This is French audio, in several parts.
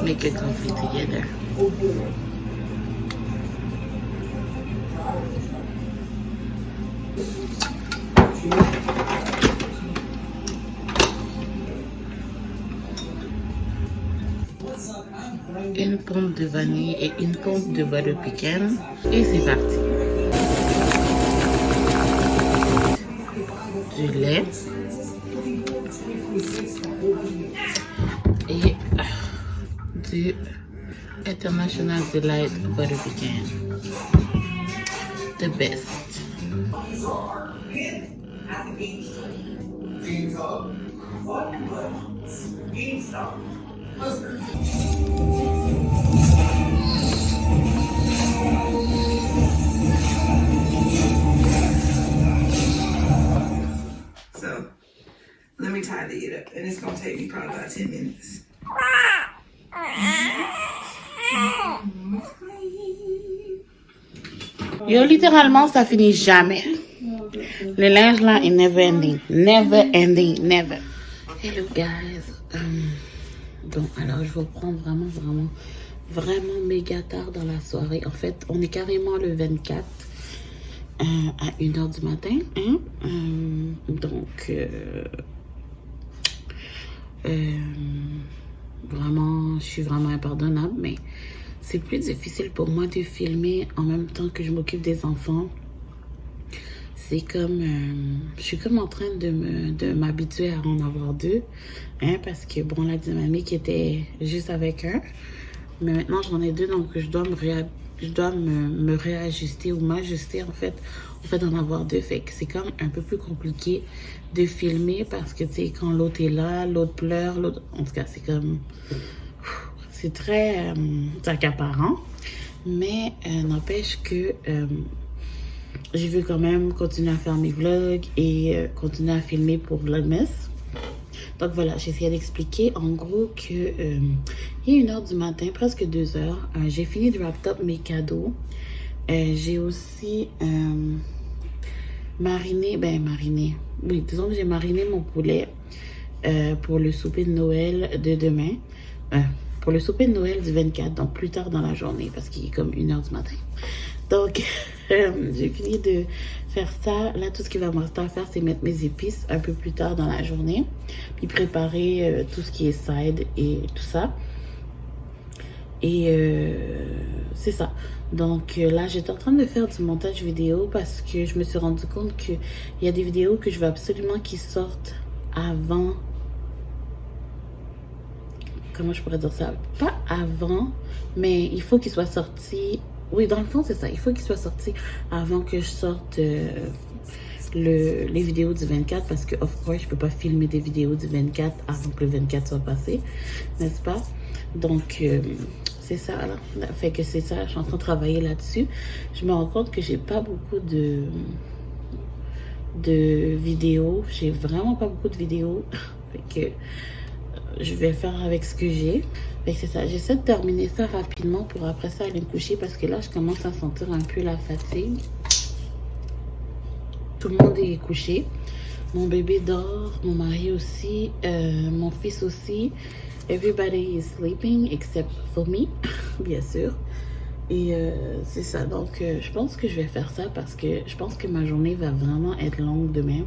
make a coffee together. Une pompe de vanille et une pompe de beurre de pecan. Et c'est parti. Du lait. Et du International Delight Butter Pecan. The best. So, let me tidy it up, and it's gonna take me probably about 10 minutes. Yo, littéralement, ça finit jamais. Le linge là est never ending. Never ending, never. Hello guys. Donc, alors je vais prendre vraiment méga tard dans la soirée. En fait, on est carrément le 24 à 1h du matin. Hein? Donc, vraiment, je suis vraiment impardonnable, mais c'est plus difficile pour moi de filmer en même temps que je m'occupe des enfants. C'est comme, je suis comme en train de m'habituer à en avoir deux, hein, parce que bon, la dynamique était juste avec un, mais maintenant j'en ai deux, donc je dois me réajuster ou m'ajuster en fait d'en avoir deux, fait que c'est comme un peu plus compliqué de filmer parce que tu sais, quand l'autre est là, l'autre pleure, l'autre, en tout cas c'est comme, c'est très accaparant, mais n'empêche que je veux quand même continuer à faire mes vlogs et continuer à filmer pour Vlogmas. Donc voilà, j'essayais d'expliquer en gros que il est 1h du matin, presque 2h. J'ai fini de wrap up mes cadeaux. J'ai aussi mariné. Oui, disons que j'ai mariné mon poulet pour le souper de Noël de demain. Pour le souper de Noël du 24, donc plus tard dans la journée, parce qu'il est comme 1h du matin. Donc, j'ai fini de faire ça. Là, tout ce qui va me rester à faire, c'est mettre mes épices un peu plus tard dans la journée. Puis préparer tout ce qui est side et tout ça. Et c'est ça. Donc là, j'étais en train de faire du montage vidéo parce que je me suis rendu compte qu'il y a des vidéos que je veux absolument qu'ils sortent avant... Comment je pourrais dire ça? Pas avant, mais il faut qu'ils soient sortis... Oui, dans le fond, c'est ça. Il faut qu'il soit sorti avant que je sorte les vidéos du 24 parce que, of course, je peux pas filmer des vidéos du 24 avant que le 24 soit passé, n'est-ce pas? Donc, c'est ça. Alors, fait que c'est ça. Je suis en train de travailler là-dessus. Je me rends compte que j'ai pas beaucoup de vidéos. J'ai vraiment pas beaucoup de vidéos. Fait que je vais faire avec ce que j'ai. C'est ça, j'essaie de terminer ça rapidement pour après ça aller me coucher parce que là je commence à sentir un peu la fatigue. Tout le monde est couché, mon bébé dort, mon mari aussi, mon fils aussi. Everybody is sleeping except for me, bien sûr. Et c'est ça, donc je pense que je vais faire ça parce que je pense que ma journée va vraiment être longue demain,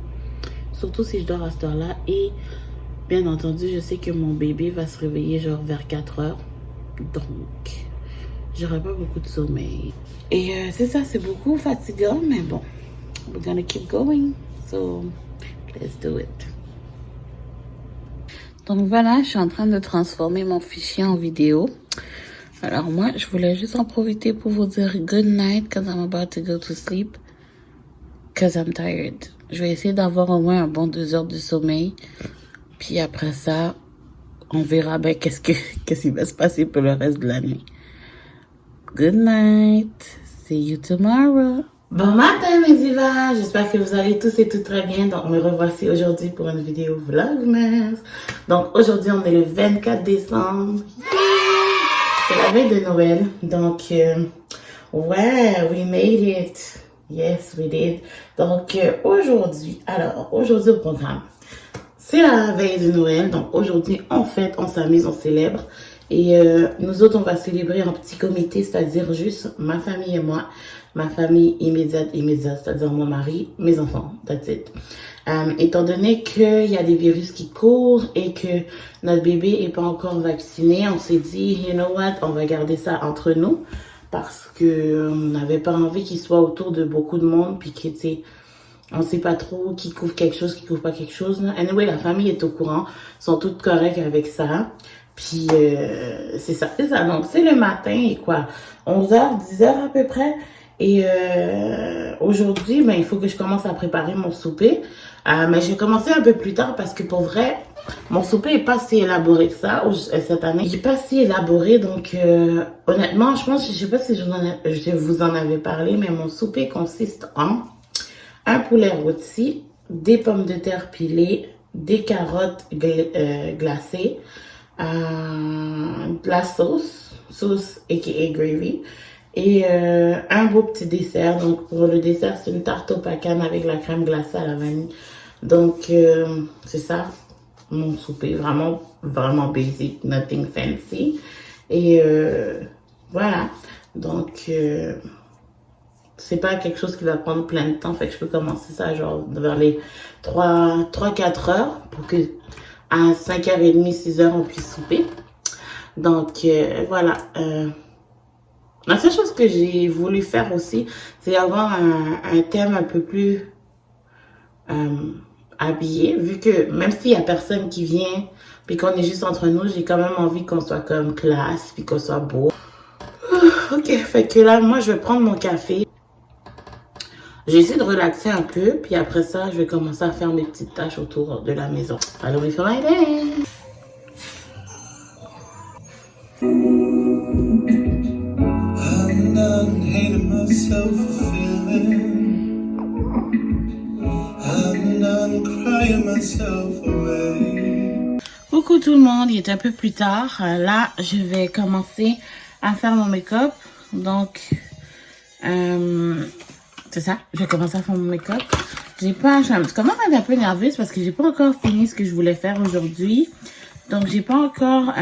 surtout si je dors à cette heure-là. Et bien entendu, je sais que mon bébé va se réveiller genre vers 4h. Donc, j'aurai pas beaucoup de sommeil. Et c'est ça, c'est beaucoup fatigant, mais bon. We're gonna keep going. So, let's do it. Donc voilà, je suis en train de transformer mon fichier en vidéo. Alors moi, je voulais juste en profiter pour vous dire good night because I'm about to go to sleep. Because I'm tired. Je vais essayer d'avoir au moins un bon 2 heures de sommeil. Puis après ça, on verra bien qu'est-ce qui va se passer pour le reste de la nuit. Good night. See you tomorrow. Bon matin mes divas. J'espère que vous allez tous et toutes très bien. Donc me revoici aujourd'hui pour une vidéo Vlogmas. Donc aujourd'hui on est le 24 décembre. C'est la veille de Noël. Donc ouais, we made it. Yes, we did. Donc aujourd'hui au programme. C'est la veille de Noël, donc aujourd'hui, on fête, on s'amuse, on célèbre. Et nous autres, on va célébrer en petit comité, c'est-à-dire juste ma famille et moi. Ma famille immédiate, c'est-à-dire mon mari, mes enfants, that's it. Étant donné qu'il y a des virus qui courent et que notre bébé n'est pas encore vacciné, on s'est dit, you know what, on va garder ça entre nous parce que on n'avait pas envie qu'il soit autour de beaucoup de monde puis que, tu sais, on sait pas trop qui couvre quelque chose, qui couvre pas quelque chose. Là. Anyway, la famille est au courant, sont toutes correctes avec ça. Puis, c'est ça. Donc, c'est le matin et quoi, 11h, 10h à peu près. Et aujourd'hui, ben, il faut que je commence à préparer mon souper. Mais j'ai commencé un peu plus tard parce que pour vrai, mon souper est pas si élaboré que ça cette année. Il est pas si élaboré, donc honnêtement, je pense, je sais pas si je vous en avais parlé, mais mon souper consiste en un poulet rôti, des pommes de terre pilées, des carottes glacées, de la sauce aka gravy, et un beau petit dessert. Donc pour le dessert, c'est une tarte au pacane avec la crème glacée à la vanille. Donc c'est ça mon souper, vraiment basic, nothing fancy. Et voilà, donc c'est pas quelque chose qui va prendre plein de temps, fait que je peux commencer ça genre vers les 3-4 heures pour que à 5h30, 6h on puisse souper. Donc voilà, la seule chose que j'ai voulu faire aussi, c'est avoir un thème un peu plus habillé, vu que même s'il y a personne qui vient, puis qu'on est juste entre nous, j'ai quand même envie qu'on soit comme classe, puis qu'on soit beau. Ok, fait que là, moi, je vais prendre mon café. J'essaie de relaxer un peu, puis après ça, je vais commencer à faire mes petites tâches autour de la maison. Alors, il faut m'aider. I'm done hating myself for feeling. I'm done crying myself away. Coucou tout le monde, il est un peu plus tard. Là, je vais commencer à faire mon make-up. Donc, c'est ça, je vais commencer à faire mon make-up. Je commence à être un peu nerveuse parce que j'ai pas encore fini ce que je voulais faire aujourd'hui. Donc, j'ai pas encore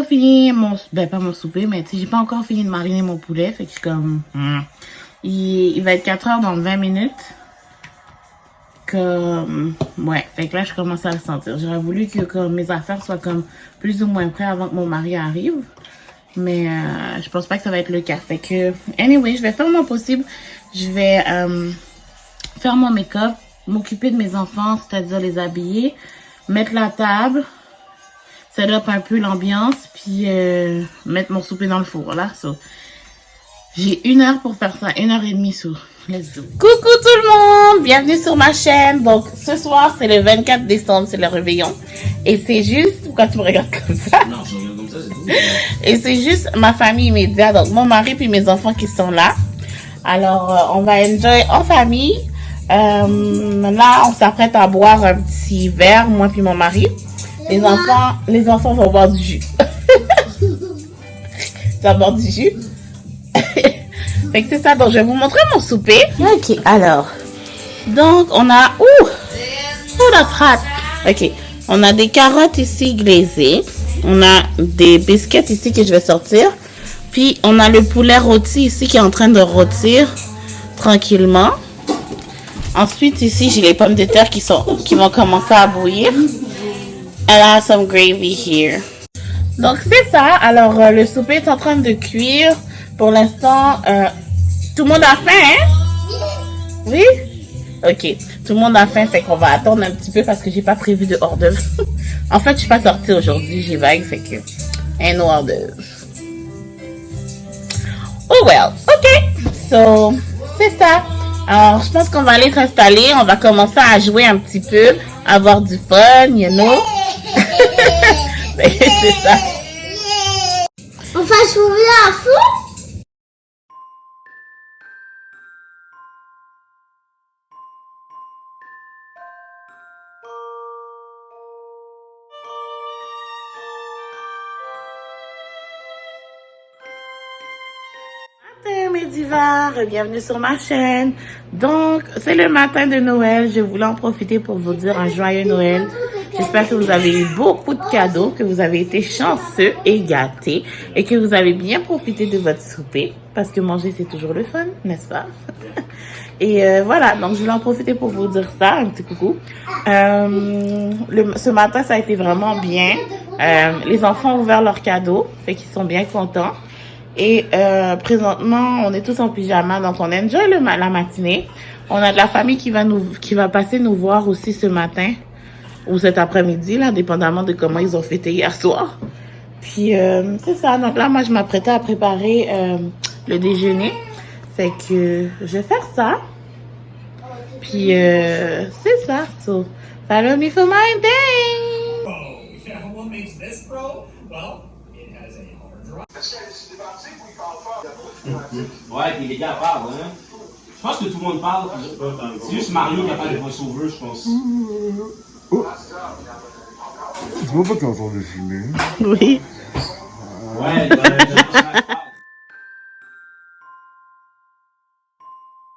fini pas mon souper, mais tu sais, j'ai pas encore fini de mariner mon poulet. Fait que je suis comme, il va être 4h dans 20 minutes. Ouais, fait que là, je commence à le sentir. J'aurais voulu que mes affaires soient comme plus ou moins prêtes avant que mon mari arrive. Mais je pense pas que ça va être le cas. Fait que, anyway, je vais faire mon possible. Je vais faire mon make-up, m'occuper de mes enfants, c'est-à-dire les habiller, mettre la table, set up un peu l'ambiance, puis mettre mon souper dans le four, là. So, j'ai 1 heure pour faire ça, 1h30 sur. Let's do. Coucou tout le monde, bienvenue sur ma chaîne. Donc, ce soir, c'est le 24 décembre, c'est le réveillon. Et c'est juste, pourquoi tu me regardes comme ça? Non, je regarde comme ça, c'est tout. Et c'est juste ma famille immédiate, donc mon mari puis mes enfants qui sont là. Alors, on va enjoy en famille. Là, on s'apprête à boire un petit verre, moi puis mon mari. Les enfants vont boire du jus. Tu vas boire du jus? Fait que c'est ça, donc je vais vous montrer mon souper. Ok, alors. Donc, on a... Ouh, that's hot. Ok, on a des carottes ici glazées. On a des biscuits ici que je vais sortir. Puis, on a le poulet rôti ici qui est en train de rôtir tranquillement. Ensuite, ici, j'ai les pommes de terre qui vont commencer à bouillir. And I have some gravy here. Donc, c'est ça. Alors, le souper est en train de cuire. Pour l'instant, tout le monde a faim, hein? Oui? Ok. Tout le monde a faim, fait qu'on va attendre un petit peu parce que j'ai pas prévu de hors d'œuvre. En fait, je suis pas sortie aujourd'hui, j'ai vague, fait que un hors d'œuvre. Oh well, ok. So, c'est ça. Alors, je pense qu'on va aller s'installer. On va commencer à jouer un petit peu, avoir du fun, you know? C'est ça. On va jouer à fond? Mes divas, bienvenue sur ma chaîne. Donc, c'est le matin de Noël. Je voulais en profiter pour vous dire un joyeux Noël. J'espère que vous avez eu beaucoup de cadeaux, que vous avez été chanceux et gâtés et que vous avez bien profité de votre souper parce que manger, c'est toujours le fun, n'est-ce pas? Et voilà, donc je voulais en profiter pour vous dire ça, un petit coucou. Ce matin, ça a été vraiment bien. Les enfants ont ouvert leurs cadeaux, fait qu'ils sont bien contents. Et présentement, on est tous en pyjama, donc on enjoy la matinée. On a de la famille qui va passer nous voir aussi ce matin ou cet après-midi, là, dépendamment de comment ils ont fêté hier soir. Puis c'est ça, donc là, moi, je m'apprêtais à préparer le déjeuner. Fait que je vais faire ça. Puis c'est ça. So, follow me for my day. What makes this pro? Well, it has a hard drive. Ouais, puis les gars parlent, hein. Je pense que tout le monde parle. C'est juste Mario qui a pas de voice-over, je pense. Tu vois pas que t'es en train de filmer? Oui. Ouais,